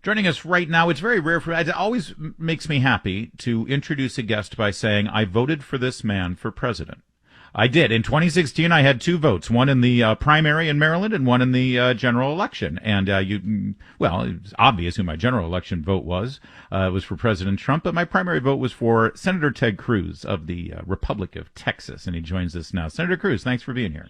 Joining us right now, it's very rare for me. It always makes me happy to introduce a guest by saying, I voted for this man for president. I did. In 2016, I had 2 votes, one in the primary in Maryland and one in the general election. And well, it was obvious who my general election vote was. It was for President Trump, but my primary vote was for Senator Ted Cruz of the Republic of Texas, and he joins us now. Senator Cruz, thanks for being here.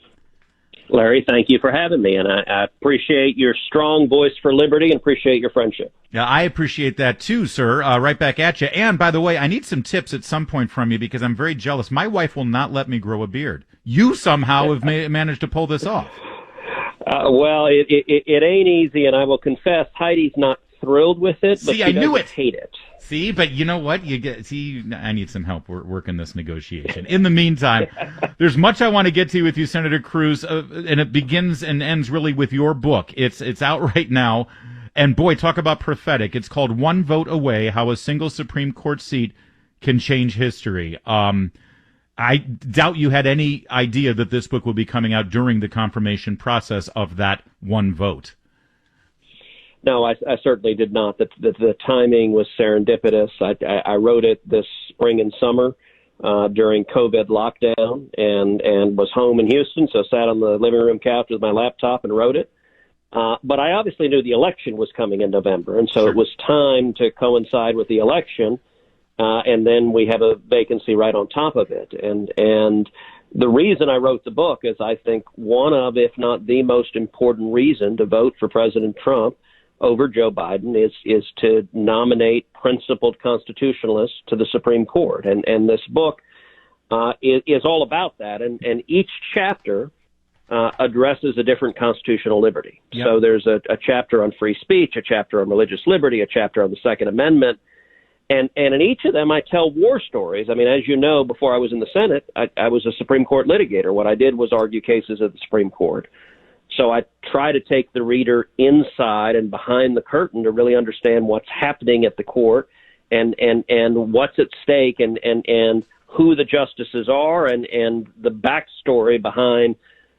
Larry, thank you for having me, and I appreciate your strong voice for liberty and appreciate your friendship. Yeah, I appreciate that too, sir. Right back at you. And by the way, I need some tips at some point from you because I'm very jealous. My wife will not let me grow a beard. You somehow have managed to pull this off. Well, it ain't easy, and I will confess, Heidi's not thrilled with it, but I knew it. Hate it. See, but you know what? I need some help working this negotiation. In the meantime, there's much I want to get to with you, Senator Cruz, and it begins and ends really with your book. It's out right now, and boy, talk about prophetic. It's called One Vote Away, How a Single Supreme Court Seat Can Change History. I doubt you had any idea that this book would be coming out during the confirmation process of that one vote. No, I certainly did not. The timing was serendipitous. I wrote it this spring and summer during COVID lockdown and was home in Houston, so sat on the living room couch with my laptop and wrote it. But I obviously knew the election was coming in November, and so Sure. It was time to coincide with the election, and then we have a vacancy right on top of it. And the reason I wrote the book is I think one of, if not the most important reason to vote for President Trump over Joe Biden is to nominate principled constitutionalists to the Supreme Court. And this book is all about that. And each chapter addresses a different constitutional liberty. Yep. So there's a chapter on free speech, a chapter on religious liberty, a chapter on the Second Amendment. And in each of them, I tell war stories. I mean, as you know, before I was in the Senate, I was a Supreme Court litigator. What I did was argue cases at the Supreme Court. So I try to take the reader inside and behind the curtain to really understand what's happening at the court and what's at stake and who the justices are and the backstory behind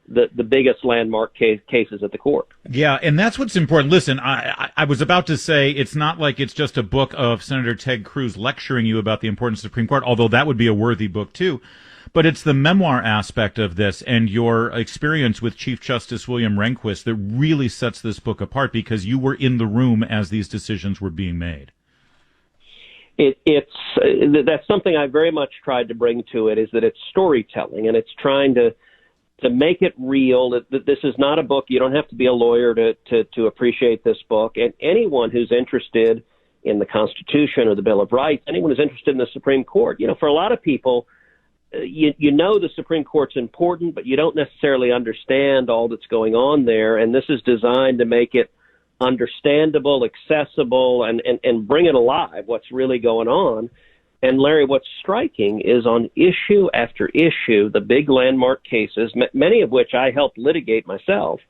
the biggest landmark cases at the court. Yeah, and that's what's important. Listen, I was about to say it's not like it's just a book of Senator Ted Cruz lecturing you about the importance of the Supreme Court, although that would be a worthy book too. But it's the memoir aspect of this and your experience with Chief Justice William Rehnquist that really sets this book apart because you were in the room as these decisions were being made. That's something I very much tried to bring to it, is that it's storytelling, and it's trying to make it real. That this is not a book. You don't have to be a lawyer to appreciate this book. And anyone who's interested in the Constitution or the Bill of Rights, anyone who's interested in the Supreme Court, for a lot of people, you know the Supreme Court's important, but you don't necessarily understand all that's going on there. And this is designed to make it understandable, accessible, and bring it alive, what's really going on. And Larry, what's striking is on issue after issue, the big landmark cases, many of which I helped litigate myself,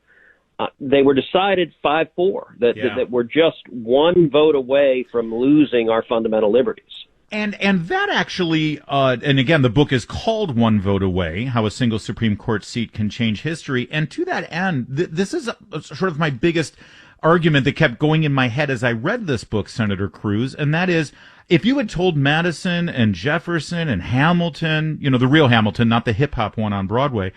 they were decided 5-4, that we're just one vote away from losing our fundamental liberties. And that actually, and again, the book is called One Vote Away, How a Single Supreme Court Seat Can Change History. And to that end, this is sort of my biggest argument that kept going in my head as I read this book, Senator Cruz, and that is, if you had told Madison and Jefferson and Hamilton, the real Hamilton, not the hip-hop one on Broadway,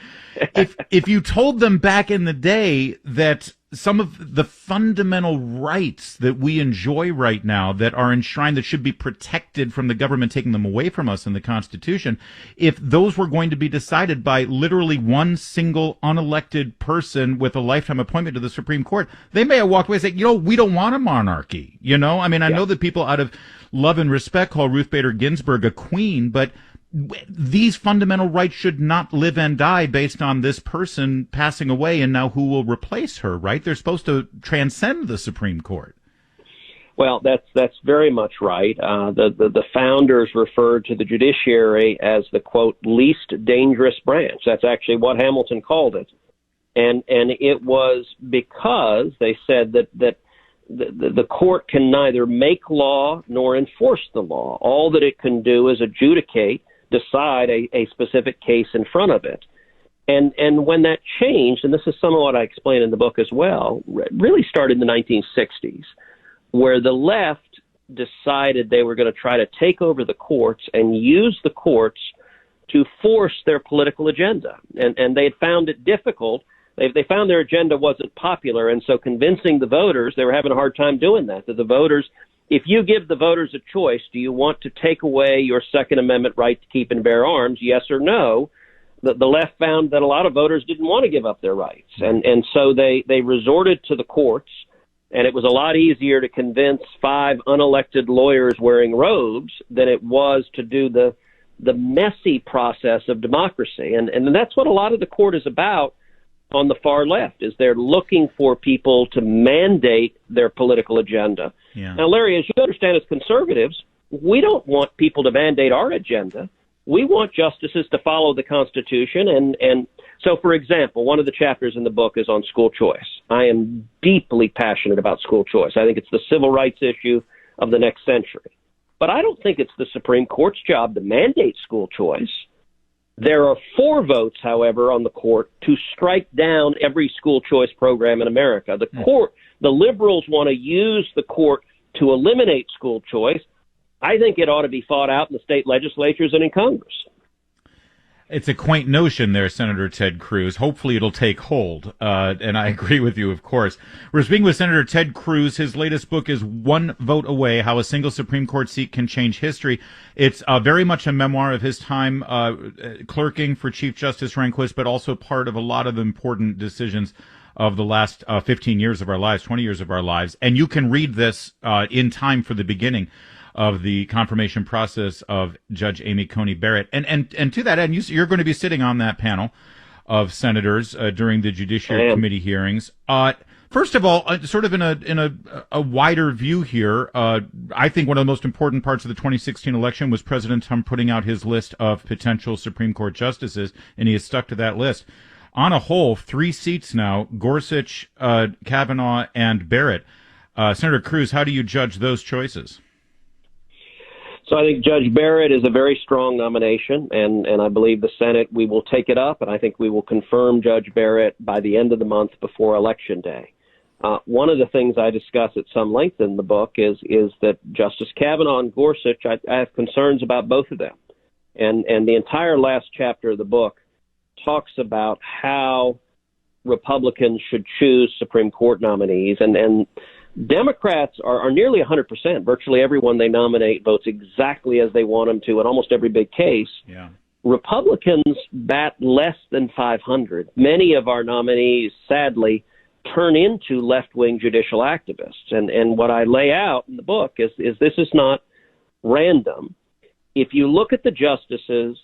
if you told them back in the day that some of the fundamental rights that we enjoy right now that are enshrined, that should be protected from the government taking them away from us in the Constitution, if those were going to be decided by literally one single unelected person with a lifetime appointment to the Supreme Court, they may have walked away and said, we don't want a monarchy. I mean, I know that people out of love and respect call Ruth Bader Ginsburg a queen, but these fundamental rights should not live and die based on this person passing away and now who will replace her, right? They're supposed to transcend the Supreme Court. Well, that's very much right. The founders referred to the judiciary as the, quote, least dangerous branch. That's actually what Hamilton called it. And it was because they said that the court can neither make law nor enforce the law. All that it can do is decide a specific case in front of it. And when that changed, and this is some of what I explain in the book as well, really started in the 1960s, where the left decided they were going to try to take over the courts and use the courts to force their political agenda. And they had found it difficult. They found their agenda wasn't popular, and so convincing the voters, they were having a hard time doing that. That the voters, if you give the voters a choice, do you want to take away your Second Amendment right to keep and bear arms, yes or no? The left found that a lot of voters didn't want to give up their rights, and so they resorted to the courts. And it was a lot easier to convince 5 unelected lawyers wearing robes than it was to do the messy process of democracy. And that's what a lot of the court is about on the far left, is they're looking for people to mandate their political agenda. Yeah. Now, Larry, as you understand, as conservatives, we don't want people to mandate our agenda. We want justices to follow the Constitution. And so, for example, one of the chapters in the book is on school choice. I am deeply passionate about school choice. I think it's the civil rights issue of the next century. But I don't think it's the Supreme Court's job to mandate school choice. There are 4 votes, however, on the court to strike down every school choice program in America. The liberals want to use the court to eliminate school choice. I think it ought to be fought out in the state legislatures and in Congress. It's a quaint notion there, Senator Ted Cruz. Hopefully it'll take hold. And I agree with you, of course. We're speaking with Senator Ted Cruz. His latest book is One Vote Away, How a Single Supreme Court Seat Can Change History. It's very much a memoir of his time clerking for Chief Justice Rehnquist, but also part of a lot of important decisions of the last 15 years of our lives, 20 years of our lives. And you can read this in time for the beginning of the confirmation process of Judge Amy Coney Barrett. And to that end, you're going to be sitting on that panel of senators during the Judiciary Committee hearings. First of all, sort of in a wider view here, I think one of the most important parts of the 2016 election was President Trump putting out his list of potential Supreme Court justices, and he has stuck to that list. On a whole, 3 seats now: Gorsuch, Kavanaugh, and Barrett. Senator Cruz, how do you judge those choices? So I think Judge Barrett is a very strong nomination, and I believe the Senate, we will take it up, and I think we will confirm Judge Barrett by the end of the month before Election Day. One of the things I discuss at some length in the book is that Justice Kavanaugh and Gorsuch, I have concerns about both of them. And the entire last chapter of the book talks about how Republicans should choose Supreme Court nominees, and Democrats are nearly 100%. Virtually everyone they nominate votes exactly as they want them to in almost every big case. Yeah. Republicans bat less than 500. Many of our nominees, sadly, turn into left-wing judicial activists. And what I lay out in the book is this is not random. If you look at the justices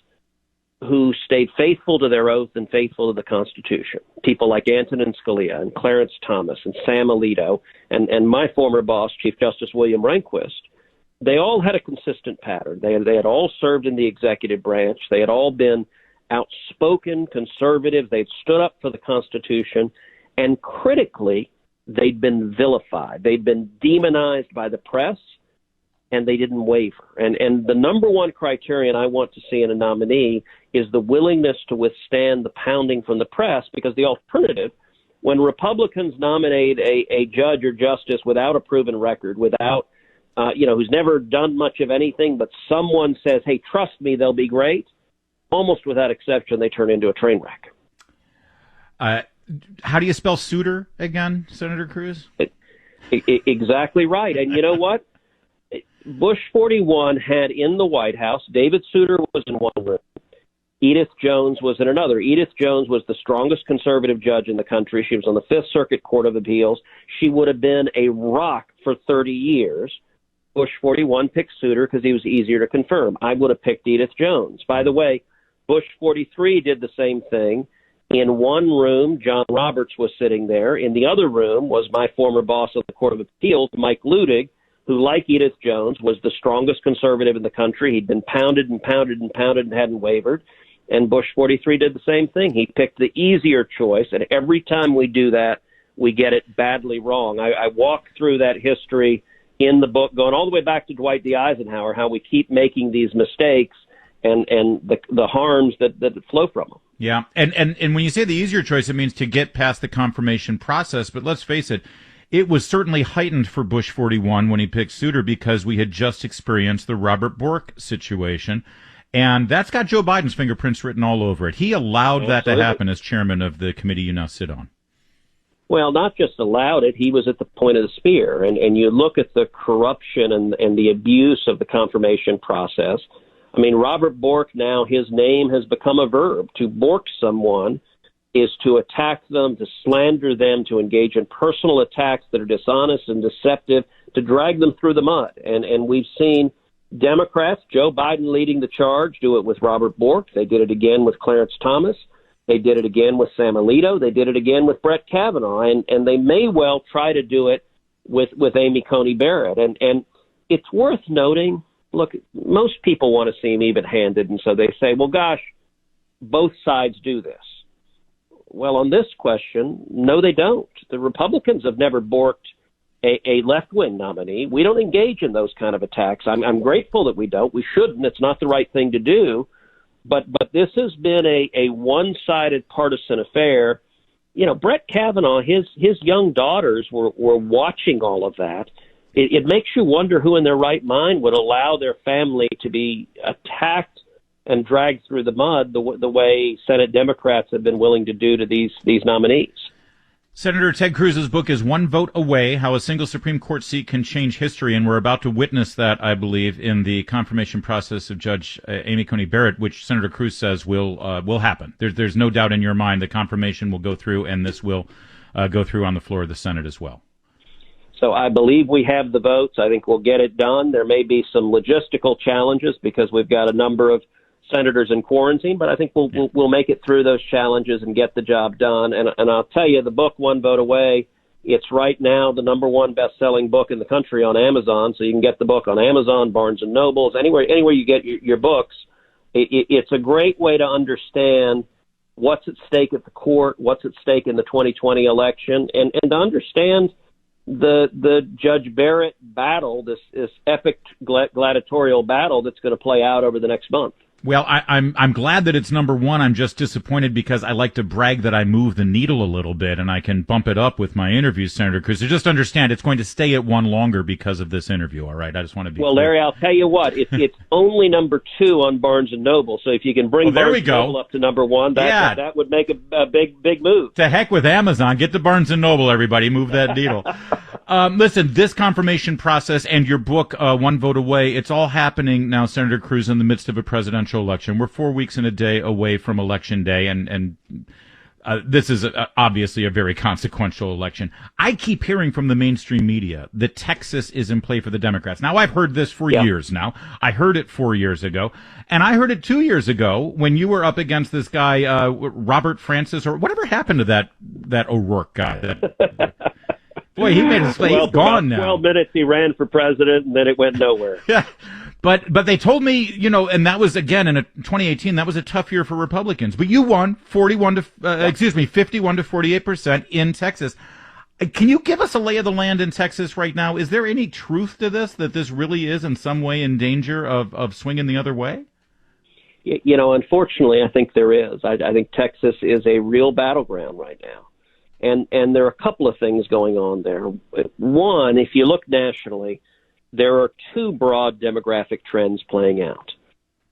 who stayed faithful to their oath and faithful to the Constitution, people like Antonin Scalia and Clarence Thomas and Sam Alito and my former boss, Chief Justice William Rehnquist, they all had a consistent pattern. They had all served in the executive branch. They had all been outspoken conservatives. They'd stood up for the Constitution. And critically, they'd been vilified. They'd been demonized by the press, and they didn't waver. And the number one criterion I want to see in a nominee is the willingness to withstand the pounding from the press, because the alternative, when Republicans nominate a judge or justice without a proven record, without, who's never done much of anything, but someone says, hey, trust me, they'll be great, almost without exception, they turn into a train wreck. How do you spell Souter again, Senator Cruz? Exactly right. And you know what? Bush 41 had in the White House, David Souter was in one room. Edith Jones was in another. Edith Jones was the strongest conservative judge in the country. She was on the Fifth Circuit Court of Appeals. She would have been a rock for 30 years. Bush 41 picked Souter because he was easier to confirm. I would have picked Edith Jones. By the way, Bush 43 did the same thing. In one room, John Roberts was sitting there. In the other room was my former boss of the Court of Appeals, Mike Ludig, who, like Edith Jones, was the strongest conservative in the country. He'd been pounded and pounded and pounded and hadn't wavered. And Bush 43 did the same thing. He picked the easier choice, and every time we do that, we get it badly wrong. I walk through that history in the book, going all the way back to Dwight D. Eisenhower, how we keep making these mistakes and the harms that flow from them. Yeah, and when you say the easier choice, it means to get past the confirmation process. But let's face it, It was certainly heightened for Bush 41 when he picked Souter because we had just experienced the Robert Bork situation. And that's got Joe Biden's fingerprints written all over it. He allowed that to happen as chairman of the committee you now sit on. Well, not just allowed it, he was at the point of the spear. And you look at the corruption and the abuse of the confirmation process. I mean, Robert Bork now, his name has become a verb. To bork someone is to attack them, to slander them, to engage in personal attacks that are dishonest and deceptive, to drag them through the mud. And we've seen Democrats, Joe Biden leading the charge, do it with Robert Bork. They did it again with Clarence Thomas. They did it again with Sam Alito. They did it again with Brett Kavanaugh. And they may well try to do it with Amy Coney Barrett. And it's worth noting, look, most people want to seem even-handed, and so they say, well, gosh, both sides do this. Well, on this question, no, they don't. The Republicans have never borked a left-wing nominee. We don't engage in those kind of attacks. I'm grateful that we don't. We shouldn't. It's not the right thing to do. But this has been a one-sided partisan affair. You know, Brett Kavanaugh, his young daughters were watching all of that. It makes you wonder who in their right mind would allow their family to be attacked and dragged through the mud the way Senate Democrats have been willing to do to these nominees. Senator Ted Cruz's book is One Vote Away, How a Single Supreme Court Seat Can Change History, and we're about to witness that, I believe, in the confirmation process of Judge Amy Coney Barrett, which Senator Cruz says will happen. There's no doubt in your mind the confirmation will go through, and this will go through on the floor of the Senate as well. So I believe we have the votes. I think we'll get it done. There may be some logistical challenges because we've got a number of senators in quarantine, but I think we'll make it through those challenges and get the job done. And I'll tell you, the book One Vote Away, it's right now the number one best-selling book in the country on Amazon. So you can get the book on Amazon, Barnes and Nobles, anywhere you get your books. It's a great way to understand what's at stake at the court, what's at stake in the 2020 election, and to understand the Judge Barrett battle, this epic gladiatorial battle that's going to play out over the next month. Well, I'm glad that it's number one. I'm just disappointed because I like to brag that I move the needle a little bit and I can bump it up with my interviews, Senator Cruz. So just understand it's going to stay at one longer because of this interview. All right, I just want to be well, clear. Larry. I'll tell you what. It's only number 2 on Barnes and Noble. So if you can bring Barnes and Noble up to number 1, that would make a big move. To heck with Amazon. Get to Barnes and Noble, everybody. Move that needle. Listen, this confirmation process and your book, One Vote Away, it's all happening now, Senator Cruz, in the midst of a presidential election. We're 4 weeks and a day away from Election Day, and this is obviously a very consequential election. I keep hearing from the mainstream media that Texas is in play for the Democrats. Now, I've heard this for years now. I heard it 4 years ago, and I heard it 2 years ago when you were up against this guy, Robert Francis, or whatever happened to that O'Rourke guy. Boy, he made his he's gone now. 12 minutes he ran for president, and then it went nowhere. Yeah. But they told me, and that was, again, in 2018, that was a tough year for Republicans. But you won 51 to 48% in Texas. Can you give us a lay of the land in Texas right now? Is there any truth to this, that this really is in some way in danger of swinging the other way? Unfortunately, I think there is. I think Texas is a real battleground right now. And there are a couple of things going on there. One, if you look nationally, there are 2 broad demographic trends playing out.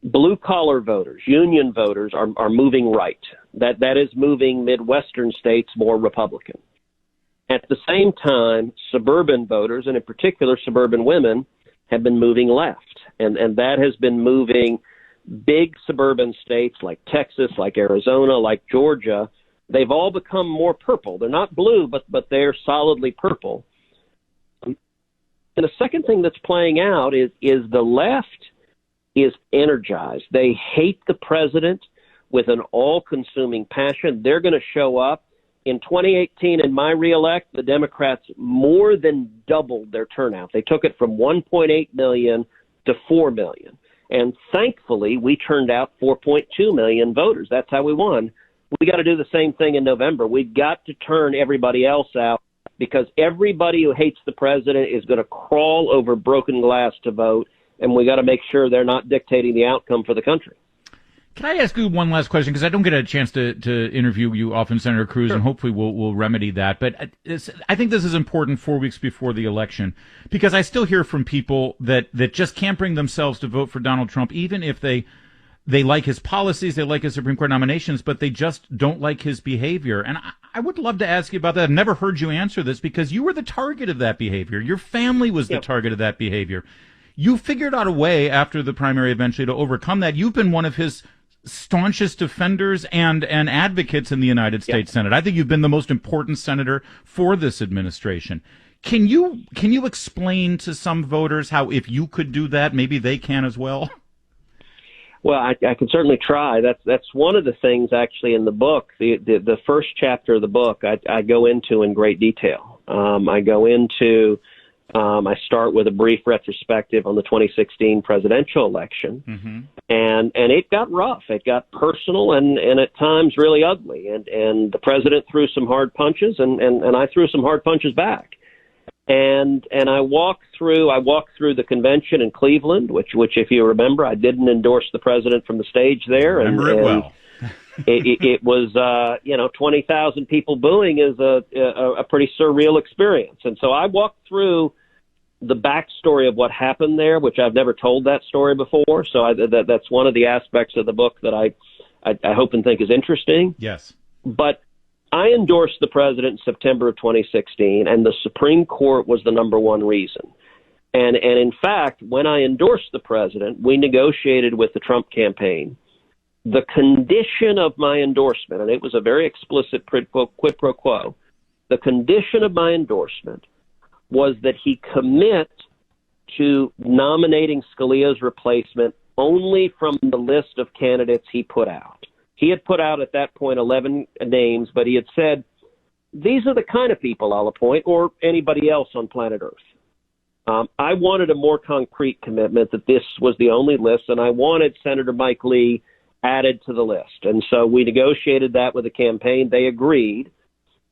Blue-collar voters, union voters, are moving right. That is moving Midwestern states more Republican. At the same time, suburban voters, and in particular suburban women, have been moving left. And that has been moving big suburban states like Texas, like Arizona, like Georgia. They've all become more purple. They're not blue, but they're solidly purple. And the second thing that's playing out is the left is energized. They hate the president with an all-consuming passion. They're going to show up. In 2018, in my reelect, the Democrats more than doubled their turnout. They took it from 1.8 million to 4 million. And thankfully, we turned out 4.2 million voters. That's how we won. We got to do the same thing in November. We've got to turn everybody else out, because everybody who hates the president is going to crawl over broken glass to vote, and we got to make sure they're not dictating the outcome for the country. Can I ask you one last question? Because I don't get a chance to interview you often, Senator Cruz, and hopefully we'll remedy that. But I think this is important 4 weeks before the election, because I still hear from people that just can't bring themselves to vote for Donald Trump, even if they like his policies, they like his Supreme Court nominations, but they just don't like his behavior. And I would love to ask you about that. I've never heard you answer this, because you were the target of that behavior. Your family was the target of that behavior. You figured out a way after the primary eventually to overcome that. You've been one of his staunchest defenders and advocates in the United States Senate. I think you've been the most important senator for this administration. Can you explain to some voters how, if you could do that, maybe they can as well? Well, I can certainly try. That's one of the things actually in the book. The first chapter of the book I go into in great detail. I start with a brief retrospective on the 2016 presidential election, and it got rough. It got personal and at times really ugly. And the president threw some hard punches, and I threw some hard punches back. And I walked through the convention in Cleveland, which if you remember, I didn't endorse the president from the stage there. Remember it well. It was 20,000 people booing is a pretty surreal experience. And so I walked through the backstory of what happened there, which I've never told that story before. So that's one of the aspects of the book that I hope and think is interesting. Yes. But I endorsed the president in September of 2016, and the Supreme Court was the number one reason. And in fact, when I endorsed the president, we negotiated with the Trump campaign. The condition of my endorsement, and it was a very explicit quid pro quo, the condition of my endorsement was that he commit to nominating Scalia's replacement only from the list of candidates he put out. He had put out at that point 11 names, but he had said, these are the kind of people I'll appoint, or anybody else on planet Earth. I wanted a more concrete commitment that this was the only list, and I wanted Senator Mike Lee added to the list. And so we negotiated that with the campaign. They agreed.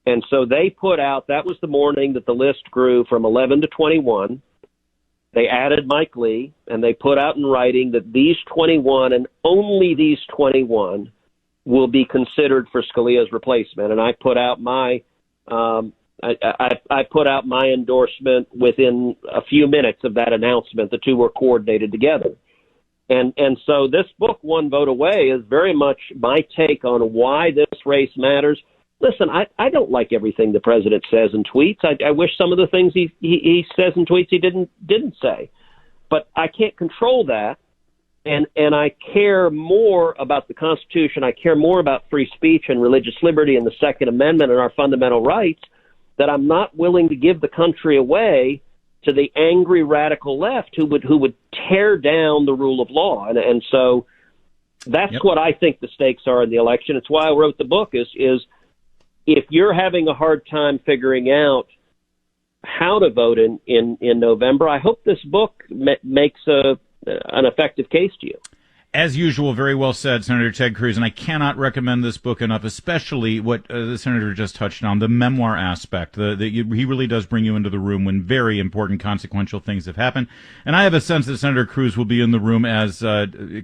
And so they put out, that was the morning that the list grew from 11 to 21. They added Mike Lee, and they put out in writing that these 21 and only these 21 will be considered for Scalia's replacement. And I put out my I put out my endorsement within a few minutes of that announcement. The two were coordinated together. And so this book, One Vote Away, is very much my take on why this race matters. Listen, I don't like everything the president says and tweets. I wish some of the things he says and tweets he didn't say. But I can't control that. And I care more about the Constitution. I care more about free speech and religious liberty and the Second Amendment and our fundamental rights, that I'm not willing to give the country away to the angry radical left who would tear down the rule of law. And so that's what I think the stakes are in the election. It's why I wrote the book is if you're having a hard time figuring out how to vote in November, I hope this book makes an effective case to you. As usual, very well said, Senator Ted Cruz, and I cannot recommend this book enough, especially what the senator just touched on, the memoir aspect. He really does bring you into the room when very important, consequential things have happened. And I have a sense that Senator Cruz will be in the room as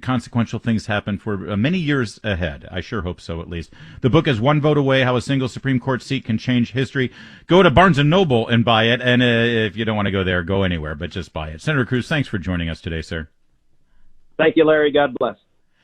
consequential things happen for many years ahead. I sure hope so, at least. The book is One Vote Away, How a Single Supreme Court Seat Can Change History. Go to Barnes & Noble and buy it, and if you don't want to go there, go anywhere, but just buy it. Senator Cruz, thanks for joining us today, sir. Thank you, Larry. God bless.